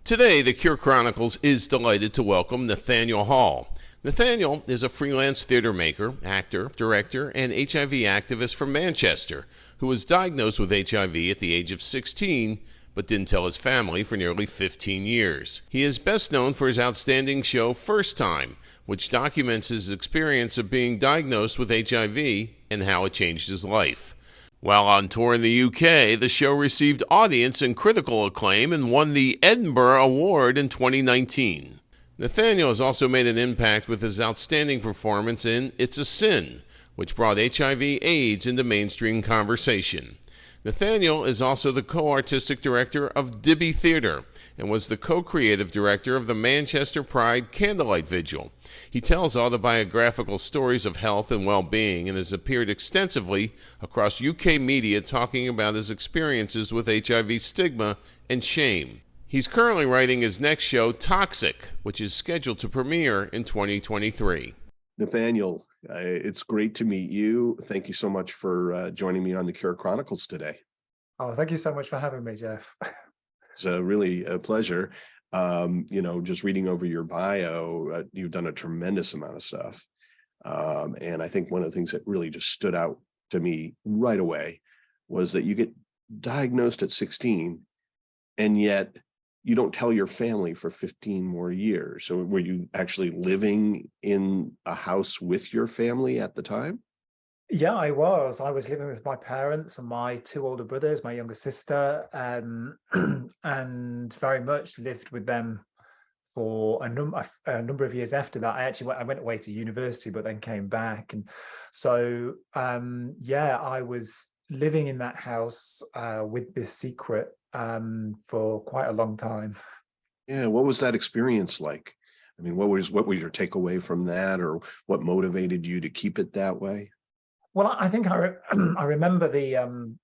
Today, the Cure Chronicles is delighted to welcome Nathaniel Hall. Nathaniel is a freelance theater maker, actor, director, and HIV activist from Manchester who was diagnosed with HIV at the age of 16 but didn't tell his family for nearly 15 years. He is best known for his outstanding show First Time, which documents his experience of being diagnosed with HIV and how it changed his life. While on tour in the UK, the show received audience and critical acclaim and won the Edinburgh Award in 2019. Nathaniel has also made an impact with his outstanding performance in It's a Sin, which brought HIV/AIDS into mainstream conversation. Nathaniel is also the co-artistic director of Dibby Theatre and was the co-creative director of the Manchester Pride Candlelight Vigil. He tells autobiographical stories of health and well-being and has appeared extensively across UK media talking about his experiences with HIV stigma and shame. He's currently writing his next show, Toxic, which is scheduled to premiere in 2023. Nathaniel, it's great to meet you. Thank you so much for joining me on the Cure Chronicles today. Oh, thank you so much for having me, Jeff. It's really a pleasure. Just reading over your bio, you've done a tremendous amount of stuff. And I think one of the things that really just stood out to me right away was that you get diagnosed at 16, and yet you don't tell your family for 15 more years. So were you actually living in a house with your family at the time? Yeah, I was. I was living with my parents and my two older brothers, my younger sister, and very much lived with them for a number of years after that. I went away to university, but then came back. And so, I was living in that house with this secret for quite a long time. Yeah, what was that experience like? I mean, what was your takeaway from that, or what motivated you to keep it that way? Well, I think I remember the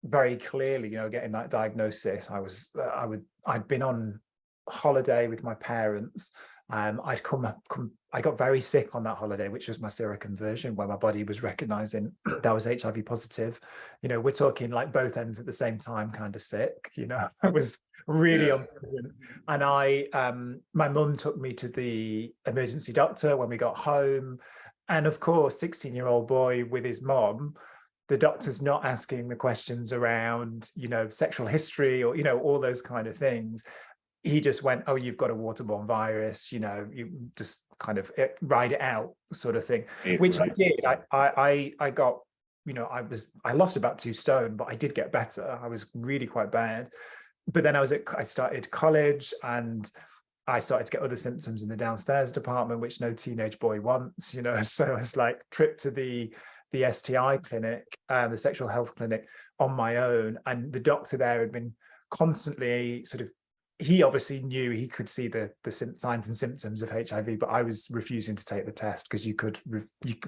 very clearly, getting that diagnosis. I'd been on holiday with my parents. I got very sick on that holiday, which was my seroconversion, where my body was recognizing that I was HIV positive. We're talking like both ends at the same time, kind of sick. It was really unpleasant. And my mum took me to the emergency doctor when we got home. And of course, 16-year-old boy with his mom, the doctor's not asking the questions around, sexual history or, all those kind of things. He just went, "Oh, you've got a waterborne virus, you just kind of ride it out," sort of thing, which right. I did. I got, I lost about 2 stone, but I did get better. I was really quite bad. But then I started college, and I started to get other symptoms in the downstairs department, which no teenage boy wants, So I was like, trip to the STI clinic, the sexual health clinic, on my own. And the doctor there had been constantly he obviously knew, he could see the signs and symptoms of HIV, but I was refusing to take the test because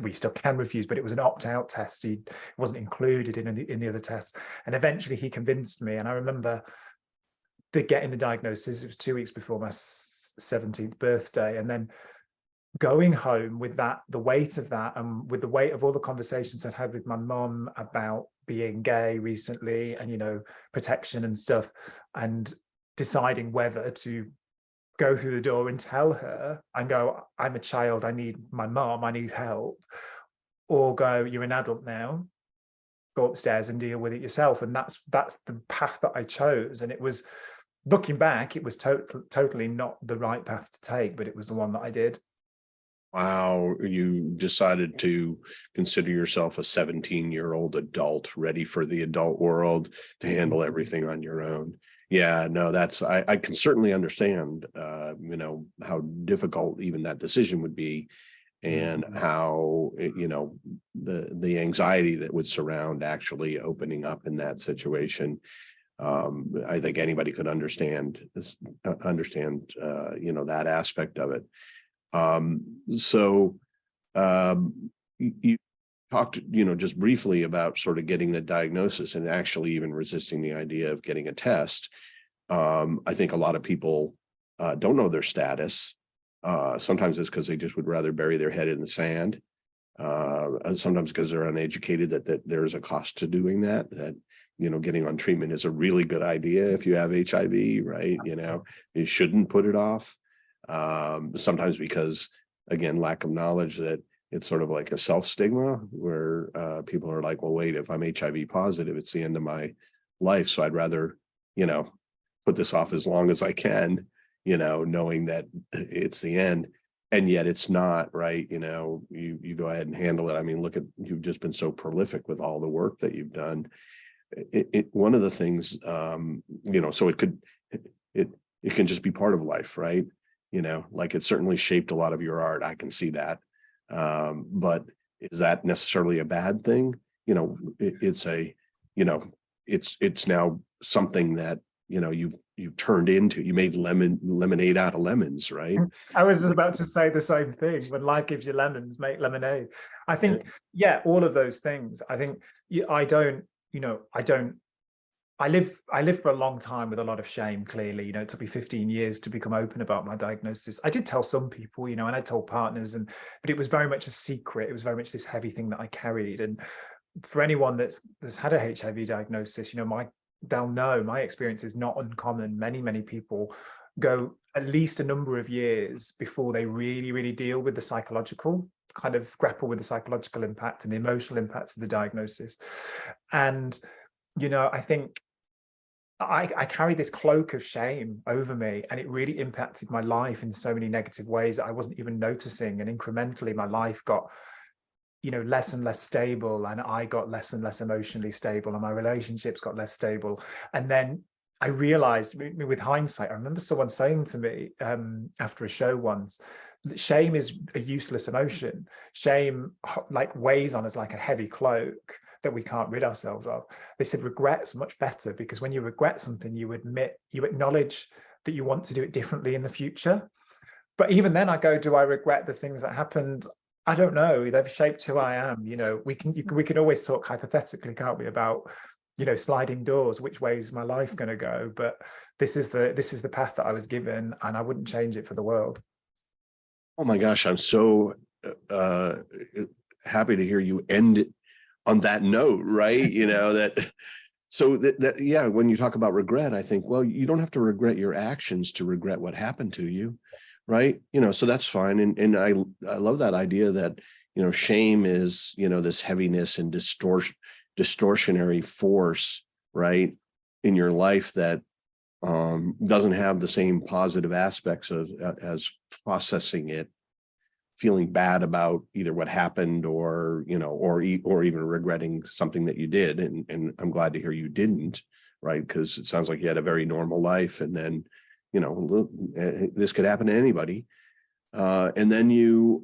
we still can refuse, but it was an opt-out test. It wasn't included in the other tests. And eventually he convinced me. And I remember getting the diagnosis. It was 2 weeks before my 17th birthday, and then going home with the weight of that, and with the weight of all the conversations I'd had with my mom about being gay recently, and protection and stuff, and deciding whether to go through the door and tell her and go, "I'm a child, I need my mom, I need help," or go, "You're an adult now, go upstairs and deal with it yourself." And that's the path that I chose. And it was, looking back, it was totally not the right path to take, but it was the one that I did. Wow, you decided to consider yourself a 17-year-old adult ready for the adult world to handle everything on your own. Yeah, no, I can certainly understand, how difficult even that decision would be, and how, the anxiety that would surround actually opening up in that situation. I think anybody could understand that aspect of it. You talked, just briefly about sort of getting the diagnosis and actually even resisting the idea of getting a test. I think a lot of people don't know their status. Sometimes it's because they just would rather bury their head in the sand. and sometimes because they're uneducated, that there's a cost to doing that, getting on treatment is a really good idea if you have HIV, right? You shouldn't put it off. Sometimes because, again, lack of knowledge, that it's sort of like a self stigma where people are like, well, wait, if I'm HIV positive, it's the end of my life. So I'd rather, put this off as long as I can, knowing that it's the end. And yet it's not, right? You go ahead and handle it. I mean, look you've just been so prolific with all the work that you've done. One of the things, so it can just be part of life, right? Like it certainly shaped a lot of your art. I can see that. But is that necessarily a bad thing? It's now something that, you've turned into. You made lemonade out of lemons, right? I was just about to say the same thing. When life gives you lemons, make lemonade. I think, yeah, all of those things. I think I lived for a long time with a lot of shame, clearly. It took me 15 years to become open about my diagnosis. I did tell some people, and I told partners, but it was very much a secret. It was very much this heavy thing that I carried. And for anyone that's had a HIV diagnosis, they'll know my experience is not uncommon. Many, many people go at least a number of years before they really, really deal with the psychological, kind of grapple with the psychological impact and the emotional impact of the diagnosis. And I think I carry this cloak of shame over me, and it really impacted my life in so many negative ways that I wasn't even noticing. And incrementally, my life got, less and less stable, and I got less and less emotionally stable, and my relationships got less stable. And then I realized, with hindsight, I remember someone saying to me after a show once, that shame is a useless emotion. Shame weighs on us like a heavy cloak that we can't rid ourselves of. They said regret's much better, because when you regret something, you acknowledge that you want to do it differently in the future. But even then I go, do I regret the things that happened? I don't know. They've shaped who I am. We can always talk hypothetically, can't we, about, sliding doors, which way is my life going to go? But this is the path that I was given, and I wouldn't change it for the world. Oh my gosh, I'm so happy to hear you end on that note, right? Yeah, when you talk about regret, I think, well, you don't have to regret your actions to regret what happened to you, right? So that's fine. And I love that idea that, shame is, this heaviness and distortionary force, right, in your life that doesn't have the same positive aspects as processing it, feeling bad about either what happened or even regretting something that you did. And I'm glad to hear you didn't, right? Because it sounds like you had a very normal life, and then, this could happen to anybody. And then you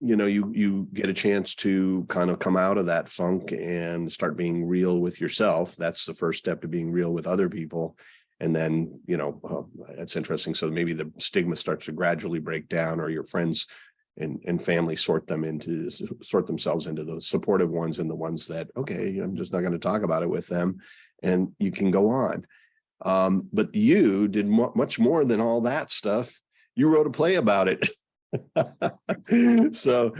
get a chance to kind of come out of that funk and start being real with yourself. That's the first step to being real with other people. And then, it's interesting. So maybe the stigma starts to gradually break down, or your friends and family sort themselves into the supportive ones and the ones that, okay, I'm just not going to talk about it with them, and you can go on. But you did much more than all that stuff. You wrote a play about it. So,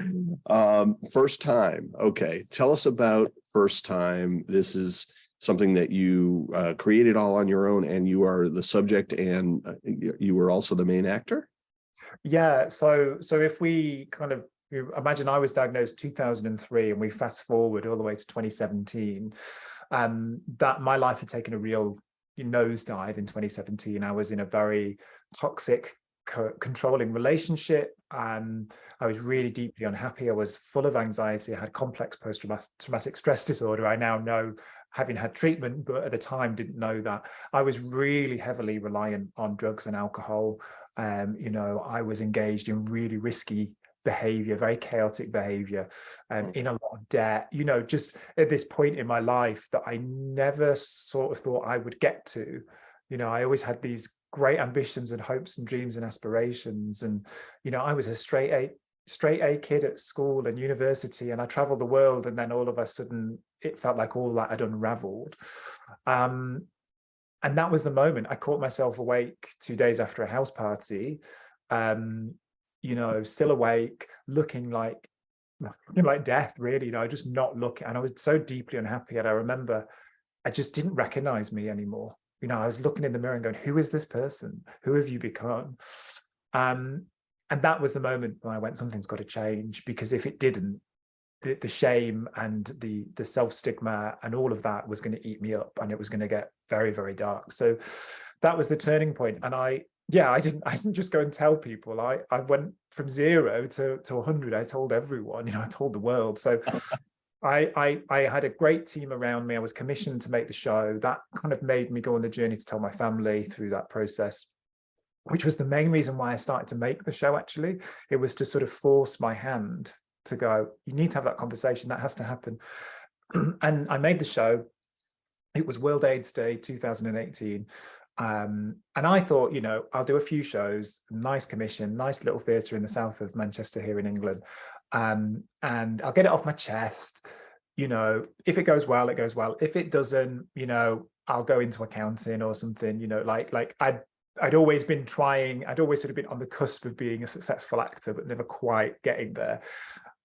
First Time. Okay. Tell us about First Time. This is something that you created all on your own, and you are the subject, and you were also the main actor. Yeah. So if we kind of imagine, I was diagnosed 2003, and we fast forward all the way to 2017, that my life had taken a real nosedive in 2017. I was in a very toxic, controlling relationship. I was really deeply unhappy. I was full of anxiety. I had complex post-traumatic stress disorder. I now know, having had treatment, but at the time didn't know that. I was really heavily reliant on drugs and alcohol. I was engaged in really risky behavior, very chaotic behavior, in a lot of debt, just at this point in my life that I never sort of thought I would get to. I always had these great ambitions and hopes and dreams and aspirations. And, I was a straight A kid at school and university, and I traveled the world. And then all of a sudden it felt like all that had unraveled. And that was the moment I caught myself awake 2 days after a house party, still awake, looking like like death, really. I just not looking, and I was so deeply unhappy. And I remember I just didn't recognize me anymore. I was looking in the mirror and going, who is this person? Who have you become? And that was the moment when I went, something's got to change, because if it didn't, the shame and the self-stigma and all of that was going to eat me up, and it was going to get very, very dark. So that was the turning point. And I didn't just go and tell people. I went from 0 to 100. I told everyone, I told the world. So I had a great team around me. I was commissioned to make the show. That kind of made me go on the journey to tell my family through that process, which was the main reason why I started to make the show, actually. It was to sort of force my hand to go, you need to have that conversation. That has to happen. And I made the show. It was World AIDS Day 2018. And I thought, I'll do a few shows, nice commission, nice little theatre in the south of Manchester here in England. And I'll get it off my chest. If it goes well, it goes well. If it doesn't, I'll go into accounting or something, I'd always been trying. I'd always sort of been on the cusp of being a successful actor, but never quite getting there.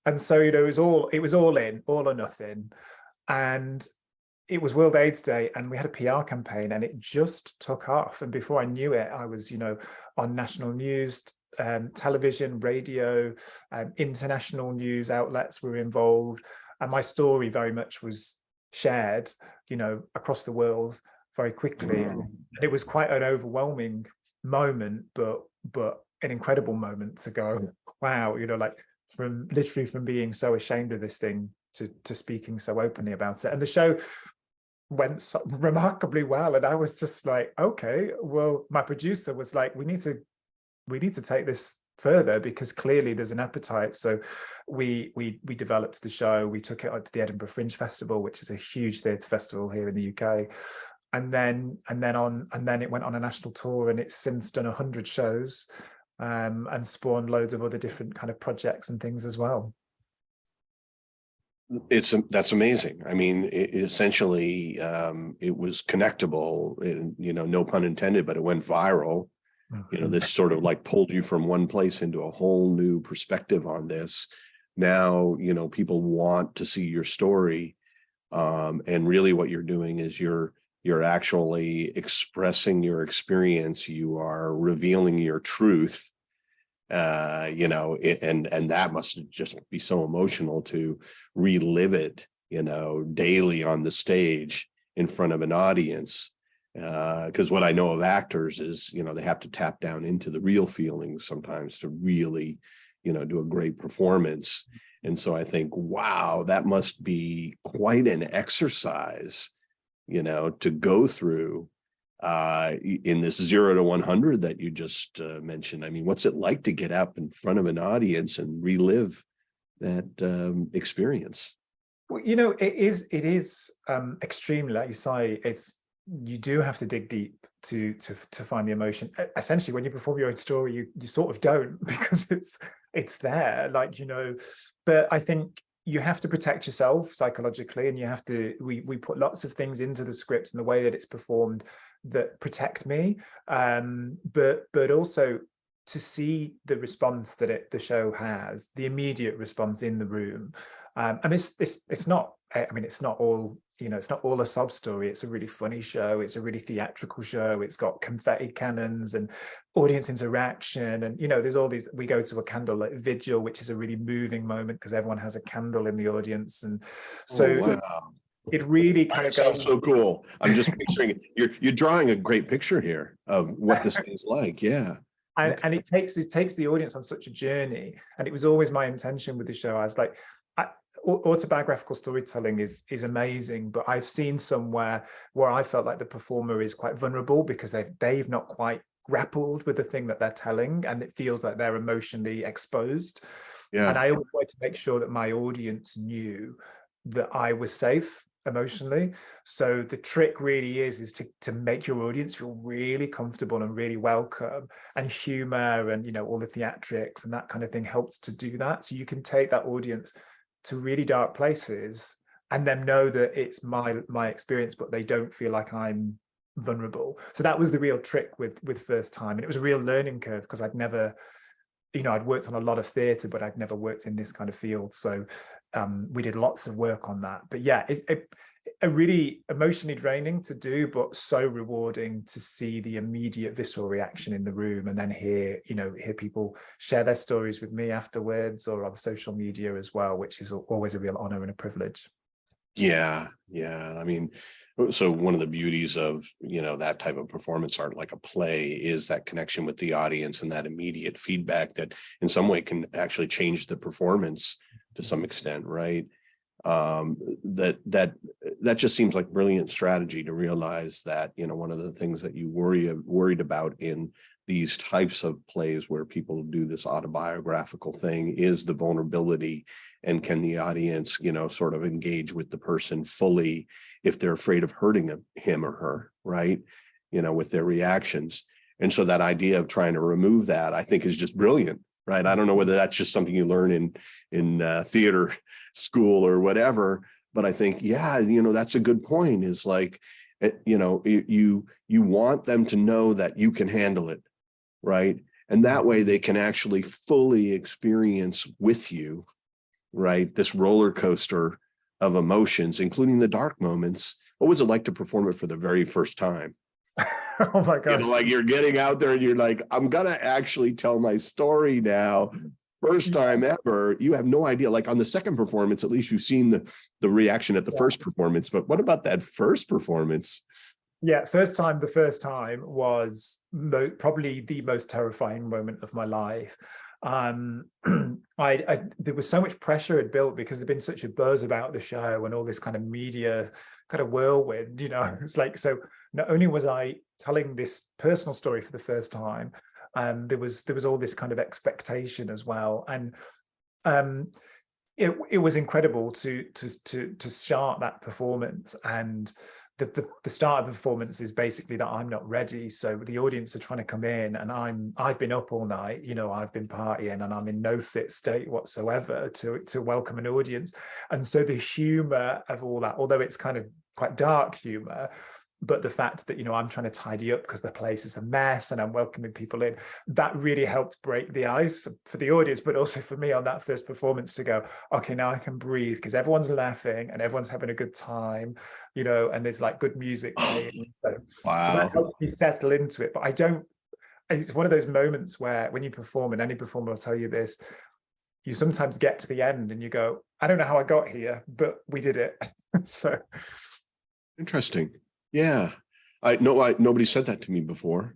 And so, it was all in, all or nothing. And it was World AIDS Day, and we had a PR campaign, and it just took off. And before I knew it, I was, on national news, television, radio, international news outlets were involved. And my story very much was shared, across the world very quickly. And it was quite an overwhelming moment, but an incredible moment to go, wow, from being so ashamed of this thing to speaking so openly about it. And the show went so remarkably well. And I was just like, okay, well, my producer was like, we need to take this further, because clearly there's an appetite. So we developed the show. We took it to the Edinburgh Fringe Festival, which is a huge theatre festival here in the UK. And then it went on a national tour, and it's since done 100 shows, and spawned loads of other different kind of projects and things as well. That's amazing. I mean, essentially, it was connectable, no pun intended, but it went viral. This sort of like pulled you from one place into a whole new perspective on this. Now, people want to see your story. And really what you're doing is you're actually expressing your experience. You are revealing your truth. And that must just be so emotional to relive it, daily on the stage in front of an audience. Because what I know of actors is, they have to tap down into the real feelings sometimes to really, do a great performance. And so I think, wow, that must be quite an exercise, to go through in this 0 to 100 that you just mentioned. I mean, what's it like to get up in front of an audience and relive that experience? Well, it is extremely, like you say, you do have to dig deep to find the emotion. Essentially, when you perform your own story, you sort of don't, because it's there, but I think you have to protect yourself psychologically, and we put lots of things into the script and the way that it's performed that protect me, but also to see the response that the show has, the immediate response in the room. And it's not, it's not all, it's not all a sob story. It's a really funny show. It's a really theatrical show. It's got confetti cannons and audience interaction. And, there's all these, we go to a candlelight vigil, which is a really moving moment because everyone has a candle in the audience. And so wow. It really kind of sounds so cool. I'm just picturing it. You're drawing a great picture here of what this thing's like. Yeah. And it takes the audience on such a journey. And it was always my intention with the show. I was like, autobiographical storytelling is amazing, but I've seen somewhere where I felt like the performer is quite vulnerable because they've not quite grappled with the thing that they're telling, and it feels like they're emotionally exposed. Yeah. And I always wanted to make sure that my audience knew that I was safe emotionally. So the trick really is to make your audience feel really comfortable and really welcome, and humor and all the theatrics and that kind of thing helps to do that. So you can take that audience to really dark places and then know that it's my experience, but they don't feel like I'm vulnerable. So that was the real trick with First Time, and it was a real learning curve because I'd never I'd worked on a lot of theatre, but I'd never worked in this kind of field. So we did lots of work on that. But yeah, it really emotionally draining to do, but so rewarding to see the immediate visceral reaction in the room, and then hear people share their stories with me afterwards or on social media as well, which is always a real honor and a privilege. Yeah. I mean, so one of the beauties of, that type of performance art, like a play, is that connection with the audience and that immediate feedback that in some way can actually change the performance to some extent, right? That just seems like brilliant strategy to realize that, one of the things that you worried about in these types of plays where people do this autobiographical thing is the vulnerability, and can the audience, sort of engage with the person fully if they're afraid of hurting him or her, right? With their reactions. And so that idea of trying to remove that, I think, is just brilliant, right? I don't know whether that's just something you learn in theater school or whatever, but I think, that's a good point, is like, you want them to know that you can handle it, right? And that way they can actually fully experience with you, right, this roller coaster of emotions, including the dark moments. What was it like to perform it for the very first time? Oh my gosh. Like you're getting out there and you're like, I'm gonna actually tell my story now. First time ever. You have no idea. Like on the second performance, at least you've seen the reaction at the first performance. But what about that first performance? Yeah, the first time was probably the most terrifying moment of my life. There was so much pressure had built because there'd been such a buzz about the show and all this kind of media kind of whirlwind, it's like, so not only was I telling this personal story for the first time, there was all this kind of expectation as well. And it was incredible to start that performance. And the start of the performance is basically that I'm not ready, so the audience are trying to come in, and I've been up all night, I've been partying, and I'm in no fit state whatsoever to welcome an audience. And so the humor of all that, although it's kind of quite dark humor, but the fact that I'm trying to tidy up because the place is a mess and I'm welcoming people in, that really helped break the ice for the audience, but also for me on that first performance to go, okay, now I can breathe because everyone's laughing and everyone's having a good time, and there's like good music playing. Wow. So that helped me settle into it. But it's one of those moments where when you perform, and any performer will tell you this, you sometimes get to the end and you go, I don't know how I got here, but we did it. So interesting. Yeah, nobody said that to me before.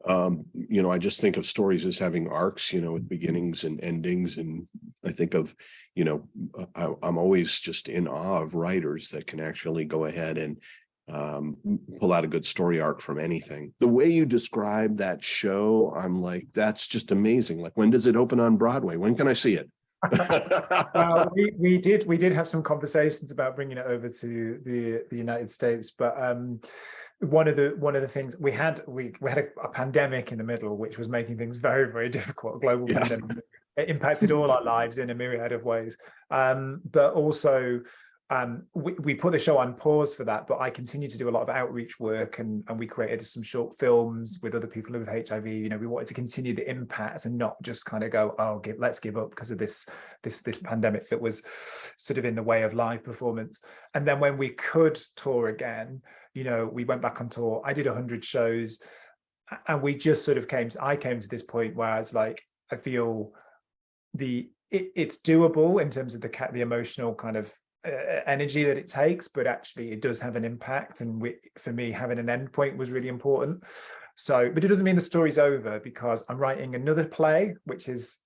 I just think of stories as having arcs, with beginnings and endings. And I think of, I'm always just in awe of writers that can actually go ahead and pull out a good story arc from anything. The way you describe that show, I'm like, that's just amazing. Like, when does it open on Broadway? When can I see it? We did have some conversations about bringing it over to the United States, but one of the things we had a pandemic in the middle, which was making things very, very difficult. Global pandemic. It impacted all our lives in a myriad of ways, but also we put the show on pause for that, but I continued to do a lot of outreach work, and we created some short films with other people with HIV. We wanted to continue the impact and not just kind of go, let's give up because of this pandemic that was sort of in the way of live performance. And then when we could tour again, we went back on tour. I did 100 shows, and we just sort of I came to this point where I was like, I feel it's doable in terms of the emotional kind of energy that it takes, but actually it does have an impact, and for me having an end point was really important. So, but it doesn't mean the story's over, because I'm writing another play which is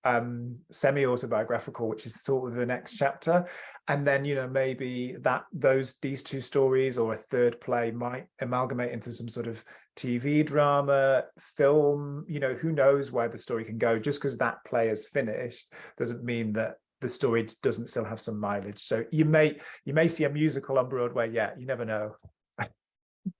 semi-autobiographical, which is sort of the next chapter, and then maybe these two stories or a third play might amalgamate into some sort of TV drama, film. Who knows where the story can go. Just because that play is finished doesn't mean that the story doesn't still have some mileage. So you may see a musical on Broadway. Yeah, you never know.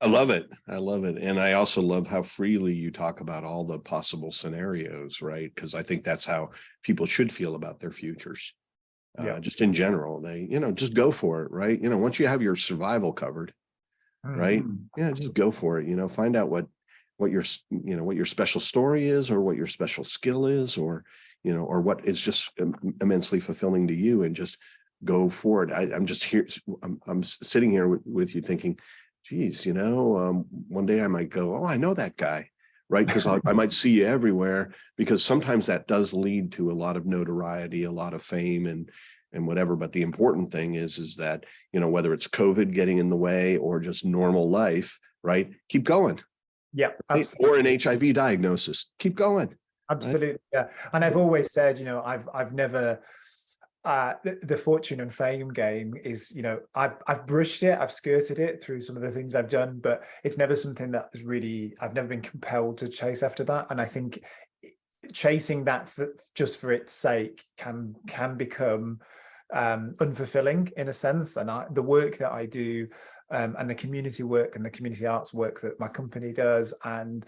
I love it. And I also love how freely you talk about all the possible scenarios, right? Because I think that's how people should feel about their futures. Just in general, they, just go for it, right? Once you have your survival covered, right? Yeah, just go for it. Find out what your special story is, or what your special skill is, or or what is just immensely fulfilling to you, and just go for it. I'm just here. I'm sitting here with you thinking, geez, one day I might go, oh, I know that guy, right? Because I might see you everywhere, because sometimes that does lead to a lot of notoriety, a lot of fame and whatever. But the important thing is that, whether it's COVID getting in the way or just normal life, right? Keep going. Yeah, absolutely. Or an HIV diagnosis, keep going. Absolutely. Right? Yeah. And I've always said, I've never, the fortune and fame game is, I've brushed it, I've skirted it through some of the things I've done, but it's never something that is really, I've never been compelled to chase after that. And I think chasing that just for its sake can become unfulfilling in a sense. And the work that I do, and the community work and the community arts work that my company does, and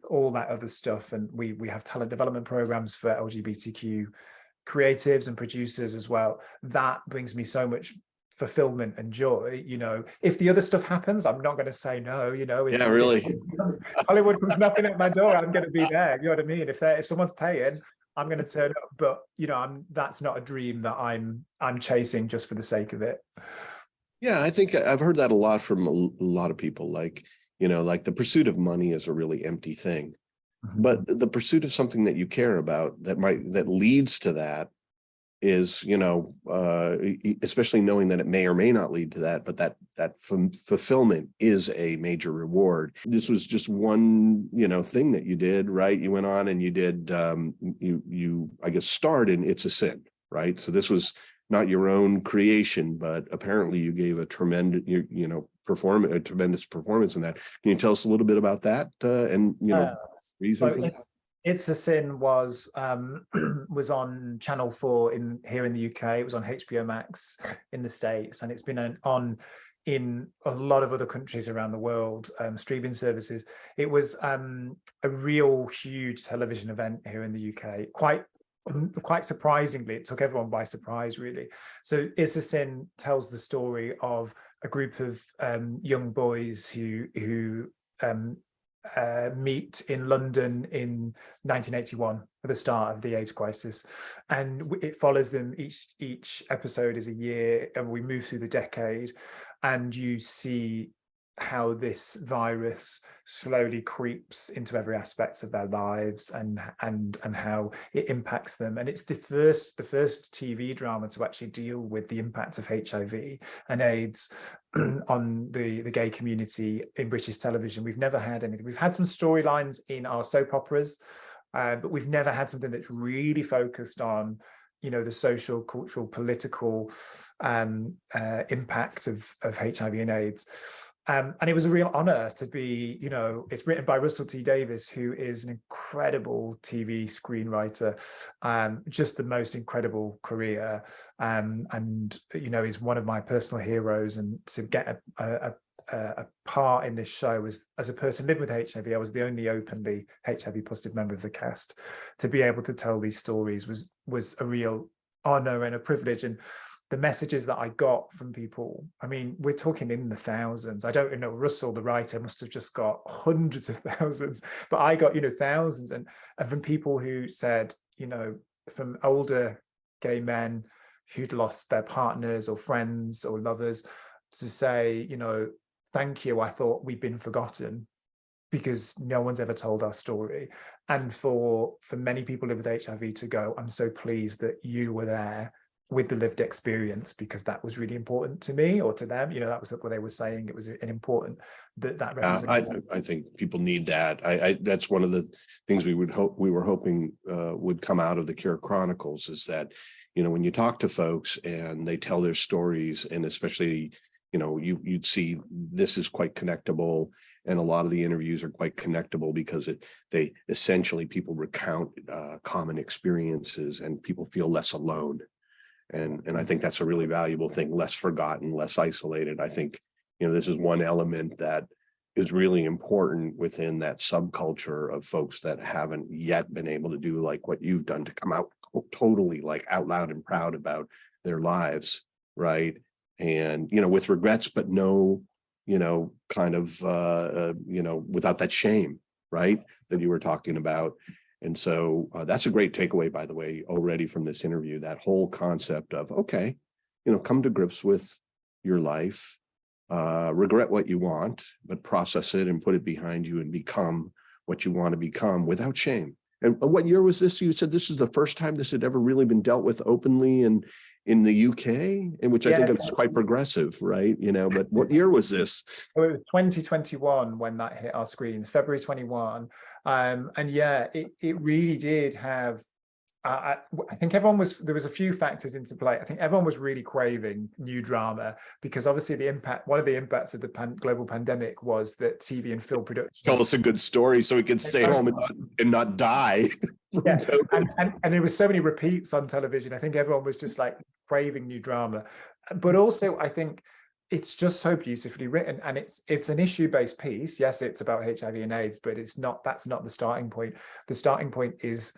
all that other stuff, and we have talent development programs for LGBTQ creatives and producers as well, that brings me so much fulfillment and joy. If the other stuff happens, I'm not going to say no. Really. If Hollywood comes knocking at my door, I'm going to be there. You know what I mean? If someone's paying, I'm going to turn up. But that's not a dream that I'm chasing just for the sake of it. Yeah, I think I've heard that a lot from a lot of people. Like the pursuit of money is a really empty thing, but the pursuit of something that you care about that leads to that is, especially knowing that it may or may not lead to that, but that fulfillment is a major reward. This was just one, thing that you did, right? You went on and you did, you I guess starred in It's a Sin, right? So this was not your own creation, but apparently you gave a tremendous, tremendous performance in that. Can you tell us a little bit about that? Reason for that? It's a Sin was on Channel 4 here in the UK. It was on HBO Max in the States, and it's been on in a lot of other countries around the world, streaming services. It was a real huge television event here in the UK. Quite surprisingly, it took everyone by surprise, really. So It's a Sin tells the story of a group of young boys who meet in London in 1981 at the start of the AIDS crisis, and it follows them. Each episode is a year, and we move through the decade, and you see how this virus slowly creeps into every aspect of their lives, and how it impacts them. And it's the first TV drama to actually deal with the impact of HIV and AIDS on the gay community in British television. We've never had anything. We've had some storylines in our soap operas, but we've never had something that's really focused on the social, cultural, political impact of HIV and AIDS. And it was a real honor to be, it's written by Russell T Davies, who is an incredible TV screenwriter, just the most incredible career, and is one of my personal heroes. And to get a part in this show as a person living with HIV, I was the only openly HIV positive member of the cast. To be able to tell these stories was a real honor and a privilege. And the messages that I got from people, I mean, we're talking in the thousands. I don't know, Russell, the writer, must have just got hundreds of thousands, but I got, thousands. And from people who said, from older gay men who'd lost their partners or friends or lovers, to say, thank you. I thought we'd been forgotten because no one's ever told our story. And for many people living with HIV to go, I'm so pleased that you were there with the lived experience, because that was really important to me or to them. That was what they were saying. It was an important that I think people need that. That's one of the things we were hoping would come out of the Cure Chronicles, is that when you talk to folks and they tell their stories, and especially you'd see this is quite connectable, and a lot of the interviews are quite connectable because they essentially, people recount common experiences, and people feel less alone. And I think that's a really valuable thing, less forgotten, less isolated. I think, this is one element that is really important within that subculture of folks that haven't yet been able to do like what you've done, to come out totally like out loud and proud about their lives, right? And, with regrets, but no, kind of, without that shame, right, that you were talking about. And so that's a great takeaway, by the way, already from this interview, that whole concept of, okay, come to grips with your life, regret what you want, but process it and put it behind you and become what you want to become without shame. And what year was this? You said this is the first time this had ever really been dealt with openly in the UK, in which I think it's quite progressive, right? But what year was this? It was 2021 when that hit our screens, February 21. And yeah, it really did have, I think there was a few factors into play. I think everyone was really craving new drama because obviously one of the impacts of the global pandemic was that TV and film production. Tell us a good story so we can stay home and not die. Yeah, and there was so many repeats on television. I think everyone was just like craving new drama, but also I think it's just so beautifully written, and it's an issue-based piece. Yes, it's about HIV and AIDS, but that's not the starting point. The starting point is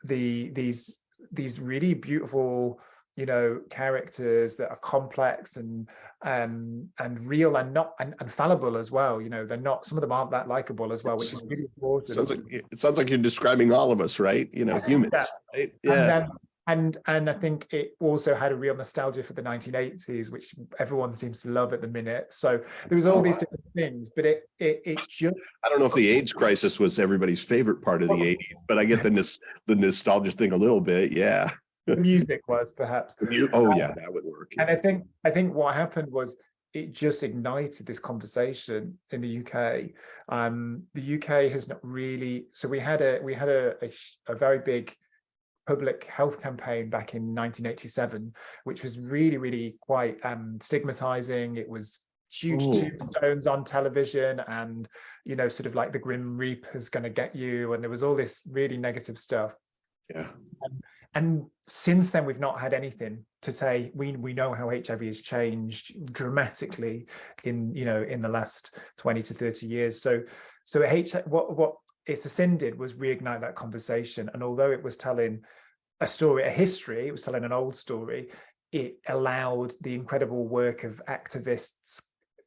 these really beautiful, characters that are complex and real and fallible as well. They're not, some of them aren't that likable as well, which is really important. It sounds like you're describing all of us, right? Humans. Yeah. Right? Yeah. And I think it also had a real nostalgia for the 1980s, which everyone seems to love at the minute. So there was all these different things, but it's just, I don't know if the AIDS crisis was everybody's favorite part of the 80s, but I get the nostalgia thing a little bit. Yeah. The music was perhaps. Yeah, that would work. Yeah. And I think what happened was it just ignited this conversation in the UK. The UK has not really. So we had a very big public health campaign back in 1987, which was really, really quite stigmatizing. It was huge tombstones on television, and sort of like the Grim Reaper's going to get you, and there was all this really negative stuff. Yeah. And since then, we've not had anything to say. We know how HIV has changed dramatically in the last 20 to 30 years. So what It's a Sin did was reignite that conversation. And although it was telling a story, a history, it was telling an old story, it allowed the incredible work of activists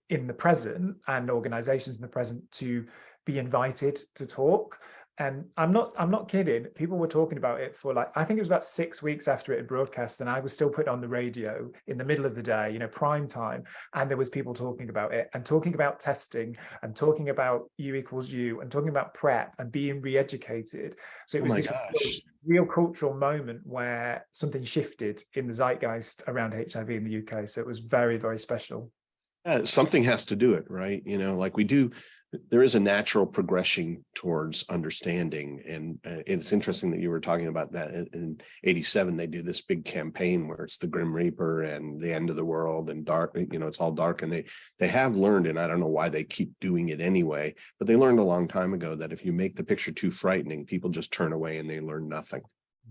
in the present and organizations in the present to be invited to talk. And I'm not kidding. People were talking about it for I think it was about 6 weeks after it had broadcast, and I was still putting on the radio in the middle of the day, prime time, and there was people talking about it and talking about testing and talking about U equals U and talking about PrEP and being re-educated. So it was this real cultural moment where something shifted in the zeitgeist around HIV in the UK. So it was very, very special. Something has to do it, right? Like we do. There is a natural progression towards understanding. And it's interesting that you were talking about that. In 87, they do this big campaign where it's the Grim Reaper and the end of the world and dark, it's all dark. And they have learned, and I don't know why they keep doing it anyway, but they learned a long time ago that if you make the picture too frightening, people just turn away and they learn nothing,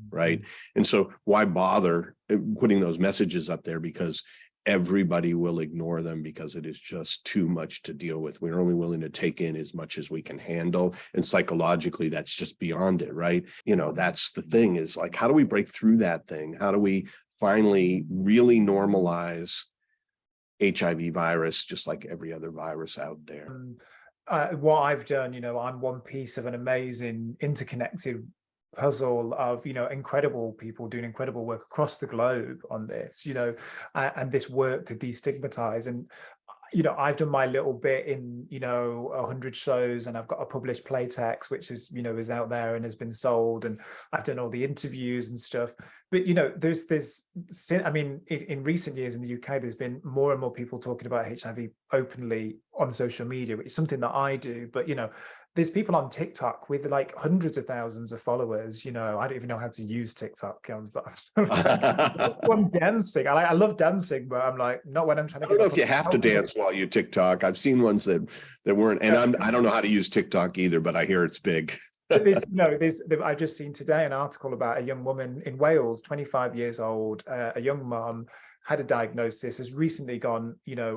right? And so why bother putting those messages up there? Because everybody will ignore them because it is just too much to deal with. We're only willing to take in as much as we can handle. And psychologically, that's just beyond it, right? That's the thing, is like, how do we break through that thing? How do we finally really normalize HIV virus, just like every other virus out there? What I've done, I'm one piece of an amazing interconnected puzzle of incredible people doing incredible work across the globe on this, and this work to destigmatize. And I've done my little bit in 100 shows, and I've got a published play text which is is out there and has been sold, and I've done all the interviews and stuff. But there's this, I mean, in recent years in the UK, there's been more and more people talking about HIV openly on social media, which is something that I do. But there's people on TikTok with like hundreds of thousands of followers. I don't even know how to use TikTok. I'm dancing. I love dancing, but I'm like, not when I'm trying to. I don't know if you have to dance while you TikTok. I've seen ones that weren't, and I don't know how to use TikTok either, but I hear it's big. I just seen today an article about a young woman in Wales, 25 years old, a young mom, had a diagnosis, has recently gone,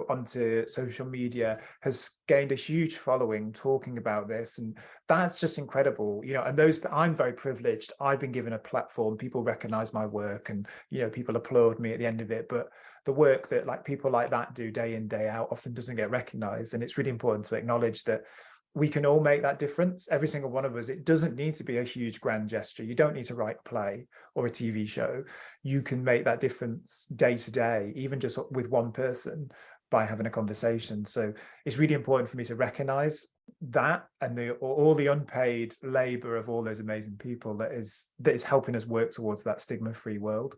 onto social media, has gained a huge following talking about this. And that's just incredible, and I'm very privileged. I've been given a platform. People recognize my work, and, people applaud me at the end of it. But the work that people like that do day in, day out often doesn't get recognized. And it's really important to acknowledge that we can all make that difference. Every single one of us. It doesn't need to be a huge grand gesture. You don't need to write a play or a TV show. You can make that difference day to day, even just with one person, by having a conversation. So it's really important for me to recognize that, and all the unpaid labor of all those amazing people that is helping us work towards that stigma-free world.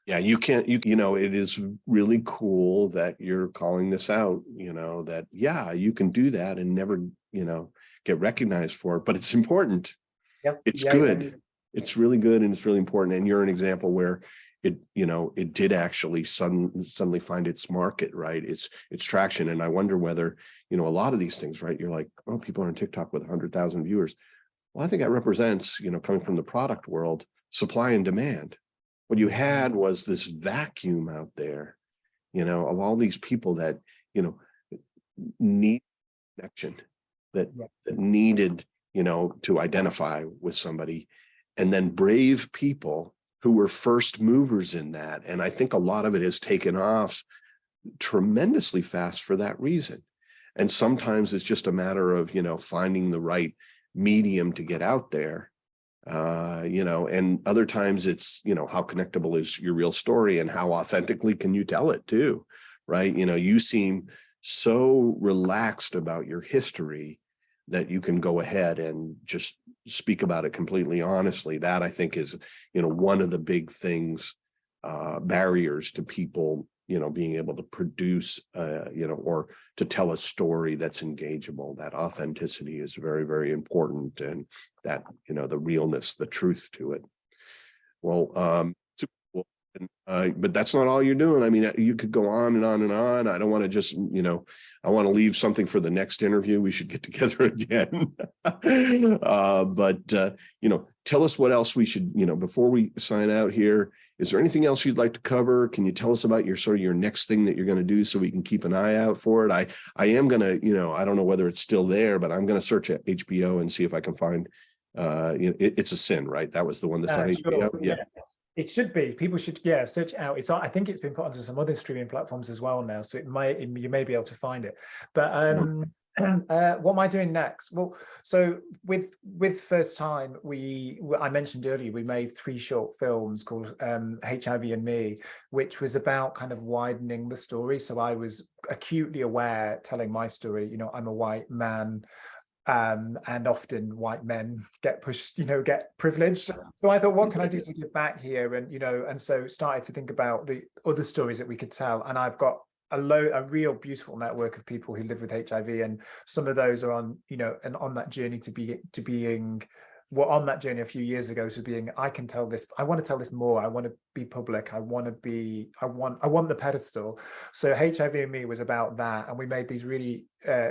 Yeah, you know, it is really cool that you're calling this out, you know, that, yeah, you can do that and never, you know, get recognized for it, but it's important. Yep. It's good. It's really good. And it's really important. And you're an example where it, you know, it did actually suddenly find its market, right? Its traction. And I wonder whether, you know, a lot of these things, right? You're like, oh, people are on TikTok with 100,000 viewers. Well, I think that represents, you know, coming from the product world, supply and demand. What you had was this vacuum out there, you know, of all these people that, you know, need connection, that needed, you know, to identify with somebody, and then brave people who were first movers in that. And I think a lot of it has taken off tremendously fast for that reason. And sometimes it's just a matter of, you know, finding the right medium to get out there. You know, and other times it's, you know, how connectable is your real story and how authentically can you tell it too, right? You know, you seem so relaxed about your history that you can go ahead and just speak about it completely honestly. That, I think, is, you know, one of the big things, barriers to people, you know, being able to produce, you know, or to tell a story that's engageable. That authenticity is very, very important, and that, you know, the realness, the truth to it. Well, but that's not all you're doing. I mean, you could go on and on and on. I don't want to just, you know, I want to leave something for the next interview. We should get together again. But you know, tell us what else we should, you know, before we sign out here. Is there anything else you'd like to cover? Can you tell us about your next thing that you're going to do so we can keep an eye out for it? I am going to, you know, I don't know whether it's still there, but I'm going to search at HBO and see if I can find, you know, It's a Sin, right? That was the one that's on HBO. Sure. Yeah. It should be. People should, search it out. I think it's been put onto some other streaming platforms as well now, so you may be able to find it. But what am I doing next? Well, so with First Time, I mentioned earlier, we made 3 short films called HIV and Me, which was about kind of widening the story. So I was acutely aware, telling my story, you know, I'm a white man, and often white men get pushed, you know, get privileged. So I thought, what can I do to give back here? And, you know, and so started to think about the other stories that we could tell. And I've got a real beautiful network of people who live with HIV, and some of those are on, you know, and on that journey to being on that journey a few years ago to being, I can tell this, I want to tell this more, I want to be public, I want the pedestal. So HIV and Me was about that, and we made these really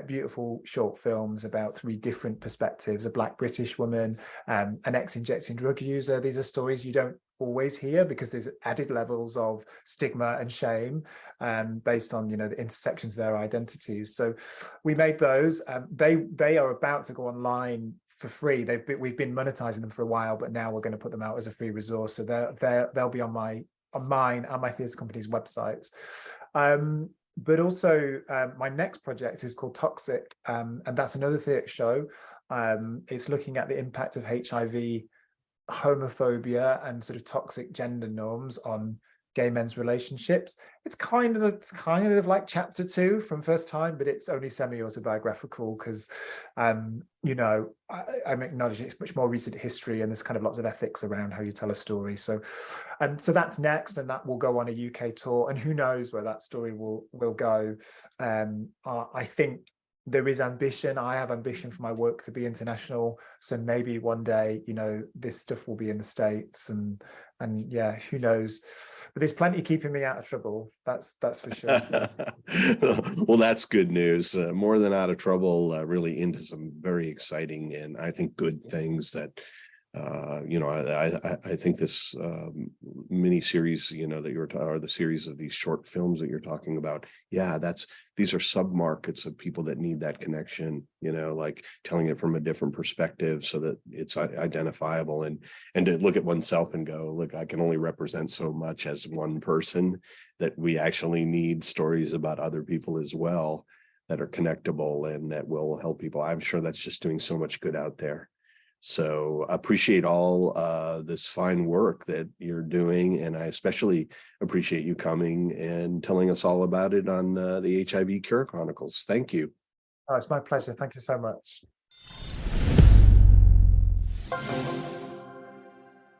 beautiful short films about 3 different perspectives: a Black British woman, an ex-injecting drug user. These are stories you don't always hear because there's added levels of stigma and shame based on, you know, the intersections of their identities. So we made those. They are about to go online for free. We've been monetizing them for a while, but now we're going to put them out as a free resource. So they'll be on mine and my theatre company's websites. But also my next project is called Toxic, and that's another theatre show. It's looking at the impact of HIV, homophobia, and sort of toxic gender norms on gay men's relationships. It's kind of like chapter 2 from First Time, but it's only semi-autobiographical because you know, I'm acknowledging it's much more recent history, and there's kind of lots of ethics around how you tell a story. So that's next, and that will go on a UK tour, and who knows where that story will go. I think there is ambition. I have ambition for my work to be international. So maybe one day, you know, this stuff will be in the States, and yeah, who knows? But there's plenty keeping me out of trouble. That's for sure. Well, that's good news. More than out of trouble, really into some very exciting and I think good things that, you know, I think this mini series, you know, that or the series of these short films that you're talking about, yeah, these are sub-markets of people that need that connection, you know, like telling it from a different perspective so that it's identifiable, and to look at oneself and go, look, I can only represent so much as one person, that we actually need stories about other people as well. that are connectable and that will help people. I'm sure that's just doing so much good out there. So appreciate all this fine work that you're doing. And I especially appreciate you coming and telling us all about it on the HIV Cure Chronicles. Thank you. Oh, it's my pleasure. Thank you so much.